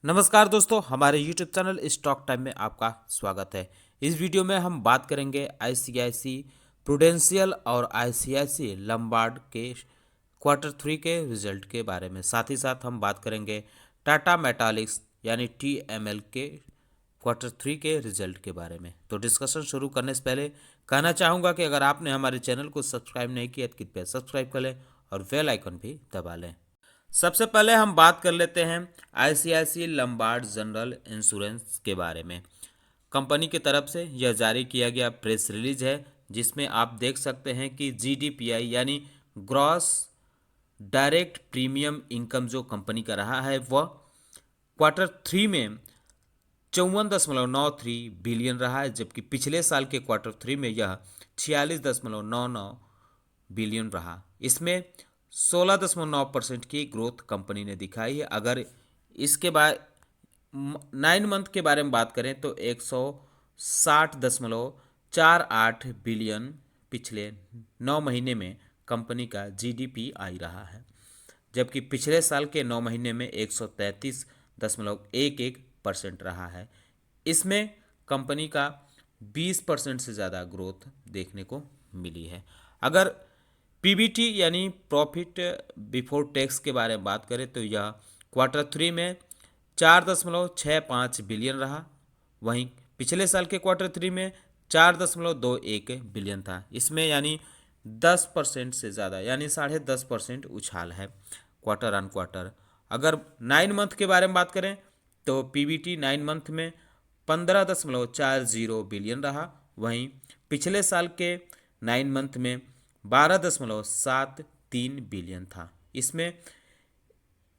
नमस्कार दोस्तों, हमारे YouTube चैनल स्टॉक टाइम में आपका स्वागत है। इस वीडियो में हम बात करेंगे आईसीआईसी प्रूडेंशियल और आईसीआईसी लंबार्ड के क्वार्टर 3 के रिजल्ट के बारे में। साथ ही साथ हम बात करेंगे टाटा मेटालिक्स यानी टीएमएल के क्वार्टर 3 के रिजल्ट के बारे में। तो डिस्कशन शुरू करने से पहले कहना चाहूँगा कि अगर आपने हमारे चैनल को सब्सक्राइब नहीं किया तो कृपया सब्सक्राइब कर लें और बेल आइकन भी दबा लें। सबसे पहले हम बात कर लेते हैं आईसीआईसी लंबार्ड जनरल इंश्योरेंस के बारे में। कंपनी की तरफ से यह जारी किया गया प्रेस रिलीज है, जिसमें आप देख सकते हैं कि जीडीपीआई यानी ग्रॉस डायरेक्ट प्रीमियम इनकम जो कंपनी का रहा है वह क्वार्टर 3 में 54.93 बिलियन रहा है, जबकि पिछले साल के क्वार्टर 3 में यह 46.99 बिलियन रहा। इसमें 16.9% की ग्रोथ कंपनी ने दिखाई है। अगर इसके बाद 9 मंथ के बारे में बात करें तो 160.48 बिलियन पिछले 9 महीने में कंपनी का जीडीपीआई रहा है, जबकि पिछले साल के 9 महीने में 133.11% रहा है। इसमें कंपनी का 20% से ज़्यादा ग्रोथ देखने को मिली है। अगर पीबीटी यानी प्रॉफिट बिफोर टैक्स के बारे में बात करें तो यह क्वार्टर 3 में 4.65 बिलियन रहा। वहीं पिछले साल के क्वार्टर 3 में 4.21 बिलियन था। इसमें यानी 10% से ज़्यादा यानी 10.5% उछाल है क्वार्टर ऑन क्वार्टर। अगर 9 मंथ के बारे में बात करें तो पीबीटी 9 मंथ में 15.40 बिलियन रहा। वहीं पिछले साल के 9 मंथ में 12.73 बिलियन था। इसमें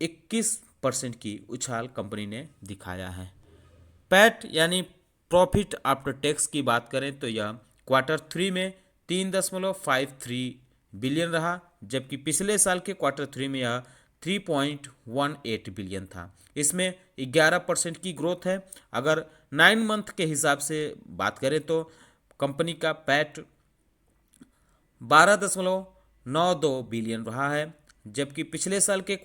21% की उछाल कंपनी ने दिखाया है। पैट यानी प्रॉफिट आफ्टर टैक्स की बात करें तो यह क्वार्टर 3 में 3.53 बिलियन रहा, जबकि पिछले साल के क्वार्टर 3 में यह 3.18 बिलियन था। इसमें 11% की ग्रोथ है। अगर 9 मंथ के हिसाब से बात करें तो कंपनी का पैट 12.92 बिलियन रहा है, जबकि पिछले साल के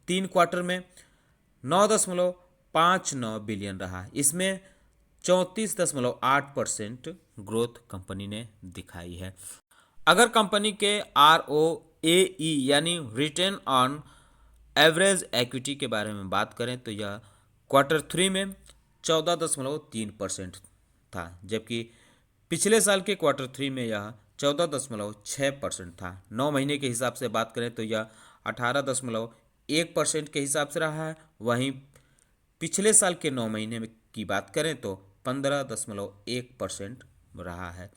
तीन क्वार्टर में 9.59 बिलियन रहा। इसमें 34.8% ग्रोथ कंपनी ने दिखाई है। अगर कंपनी के ROAE यानी रिटर्न ऑन एवरेज इक्विटी के बारे में बात करें तो यह क्वार्टर 3 में 14.3% था, जबकि पिछले साल के क्वार्टर 3 में यह 14.6% था। 9 महीने के हिसाब से बात करें तो यह 18.1% के हिसाब से रहा है। वहीं पिछले साल के 9 महीने में की बात करें तो 15.1% रहा है।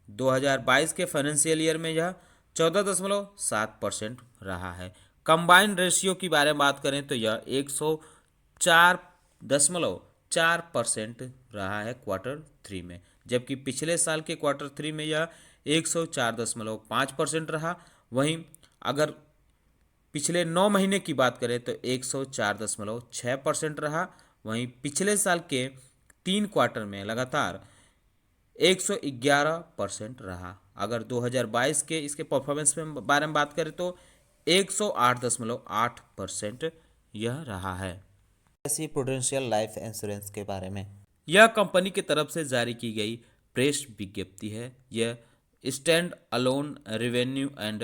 2022 के फाइनेंशियल ईयर में यह 14.7% रहा है। कंबाइंड रेशियो की बारे में बात करें तो यह 104.4% रहा है क्वार्टर 3 में, जबकि पिछले साल के क्वार्टर 3 में यह 104.5% रहा। वहीं अगर पिछले 9 महीने की बात करें तो 104.6% रहा। वहीं पिछले साल के 3 क्वार्टर में लगातार 111% रहा। अगर 2022 के इसके परफॉर्मेंस में बारे में बात करें तो 108.8% यह रहा है। ऐसी प्रूडेंशियल लाइफ इंश्योरेंस के बारे में यह कंपनी की तरफ से जारी की गई प्रेस विज्ञप्ति है। यह stand alone revenue and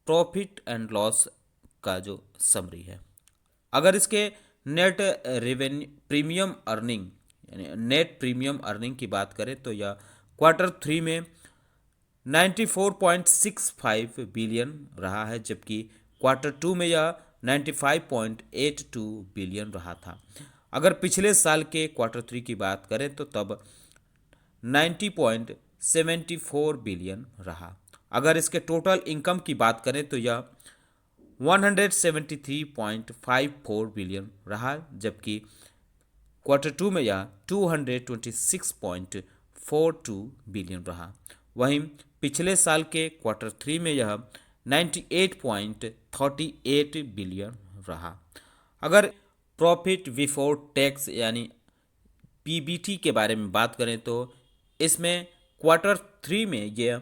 profit and loss का जो समरी है। अगर इसके नेट रेवेन्यू प्रीमियम अर्निंग यानी नेट प्रीमियम अर्निंग की बात करें तो यह क्वार्टर 3 में 94.65 बिलियन रहा है, जबकि क्वार्टर 2 में यह 95.82 बिलियन रहा था। अगर पिछले साल के क्वार्टर 3 की बात करें तो तब 90.74 बिलियन रहा। अगर इसके टोटल इनकम की बात करें तो यह 173.54 बिलियन रहा, जबकि क्वार्टर 2 में यह 226.42 बिलियन रहा। वहीं पिछले साल के क्वार्टर 3 में यह 98.38 बिलियन रहा। अगर प्रॉफिट बिफोर टैक्स यानी पीबीटी के बारे में बात करें तो इसमें क्वार्टर 3 में यह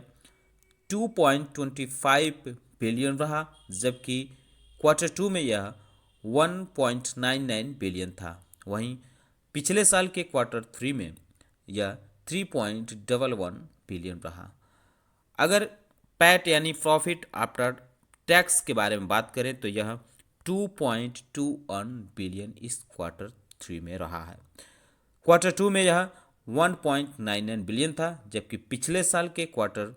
2.25 बिलियन रहा, जबकि क्वार्टर 2 में यह 1.99 बिलियन था। वहीं पिछले साल के क्वार्टर थ्री में यह 3.11 बिलियन रहा। अगर पैट यानी प्रॉफिट आफ्टर टैक्स के बारे में बात करें तो यह 2.21 बिलियन इस क्वार्टर थ्री में रहा है। क्वार्टर टू में यह 1.99 बिलियन था, जबकि पिछले साल के क्वार्टर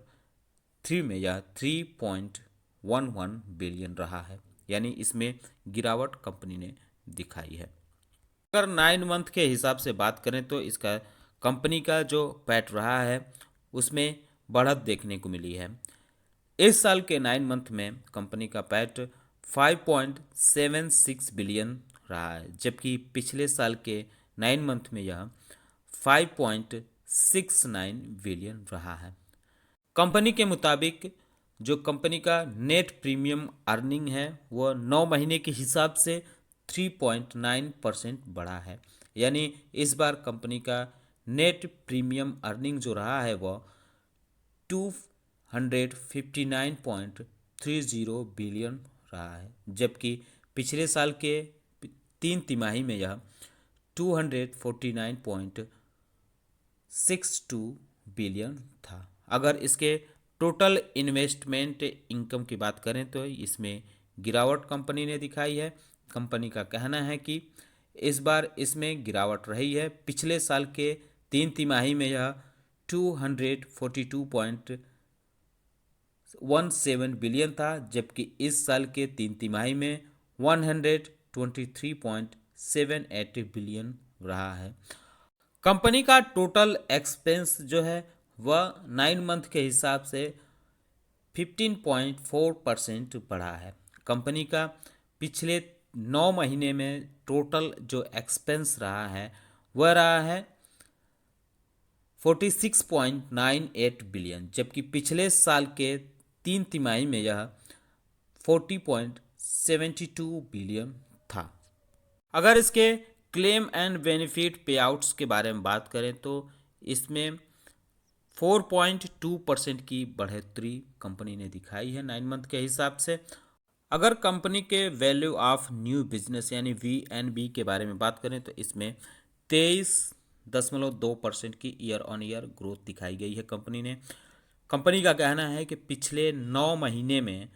थ्री में यह 3.11 बिलियन रहा है, यानी इसमें गिरावट कंपनी ने दिखाई है। अगर 9 मंथ के हिसाब से बात करें तो इसका कंपनी का जो पैट रहा है उसमें बढ़त देखने को मिली है। इस साल के 9 मंथ में कंपनी का पैट 5.76 बिलियन रहा है, जबकि पिछले साल के 9 मंथ में यह 5.69 बिलियन रहा है। कंपनी के मुताबिक जो कंपनी का नेट प्रीमियम अर्निंग है वह 9 महीने के हिसाब से 3.9% बढ़ा है, यानी इस बार कंपनी का नेट प्रीमियम अर्निंग जो रहा है वह 259.30 बिलियन रहा है, जबकि पिछले साल के 3 तिमाही में यह 249.62 बिलियन था। अगर इसके टोटल इन्वेस्टमेंट इनकम की बात करें तो इसमें गिरावट कंपनी ने दिखाई है। कंपनी का कहना है कि इस बार इसमें गिरावट रही है। पिछले साल के 3 तिमाही में यह 242.17 बिलियन था, जबकि इस साल के 3 तिमाही में 123.78 बिलियन रहा है। कंपनी का टोटल एक्सपेंस जो है वह 9 मंथ के हिसाब से 15.4% बढ़ा है। कंपनी का पिछले 9 महीने में टोटल जो एक्सपेंस रहा है वह रहा है 46.98 बिलियन, जबकि पिछले साल के 3 तिमाही में यह 40.72 बिलियन था। अगर इसके क्लेम एंड बेनिफिट पे आउट्स के बारे में बात करें तो इसमें 4.2% की बढ़ोतरी कंपनी ने दिखाई है 9 मंथ के हिसाब से। अगर कंपनी के वैल्यू ऑफ न्यू बिजनेस यानी VNB के बारे में बात करें तो इसमें 23.2% की ईयर ऑन ईयर ग्रोथ दिखाई गई है कंपनी ने। कंपनी का कहना है कि पिछले 9 महीने में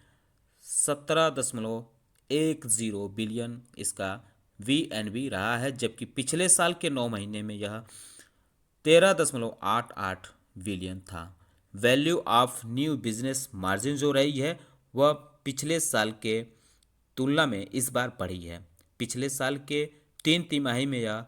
17.10 बिलियन इसका VNB रहा है, जबकि पिछले साल के 9 महीने में यह 13.88 बिलियन था। Value of new business margin जो रही है वह पिछले साल के तुलना में इस बार बढ़ी है। पिछले साल के 3 तिमाही में यह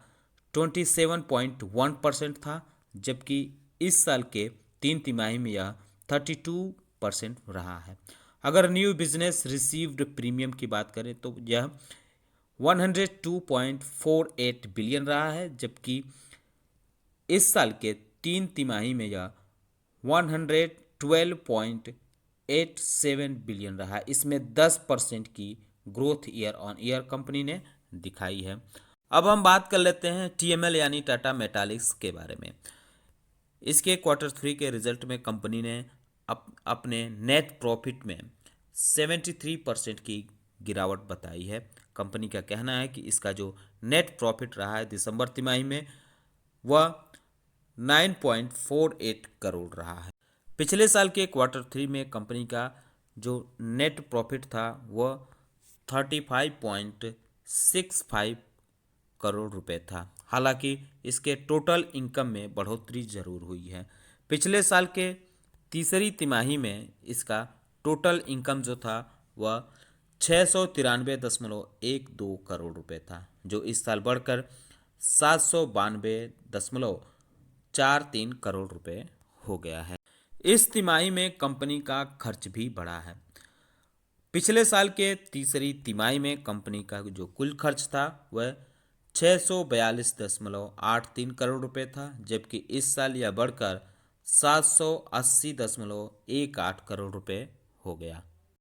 27.1% था, जबकि इस साल के 3 तिमाही में यह 32% रहा है। अगर न्यू बिजनेस रिसीव्ड प्रीमियम की बात करें तो यह 102.48 बिलियन रहा है, जबकि इस साल के 3 तिमाही में यह 112.87 बिलियन रहा। इसमें 10% की growth year on year company ने दिखाई है। अब हम बात कर लेते हैं TML यानी टाटा मेटालिक्स के बारे में। इसके क्वार्टर थ्री के रिजल्ट में कंपनी ने अपने नेट प्रॉफिट में 73% की गिरावट बताई है। कंपनी का कहना है कि इसका जो नेट प्रॉफिट रहा है दिसंबर तिमाही में वह 9.48 करोड़ रहा है। पिछले साल के क्वार्टर थ्री में कंपनी का जो नेट प्रॉफिट था वह 35.65 करोड़ रुपए था। हालांकि इसके टोटल इनकम में बढ़ोतरी जरूर हुई है। पिछले साल के तीसरी तिमाही में इसका टोटल इनकम जो था वह 693.12 करोड़ रुपए था, जो इस साल बढ़कर 792.43 करोड़ रुपए हो गया है। इस तिमाही में कंपनी का खर्च भी बढ़ा है। पिछले साल के तीसरी तिमाही में कंपनी का जो कुल खर्च था वह 642.83 करोड़ रुपए था, जबकि इस साल यह बढ़कर 780.18 करोड़ रुपए हो गया।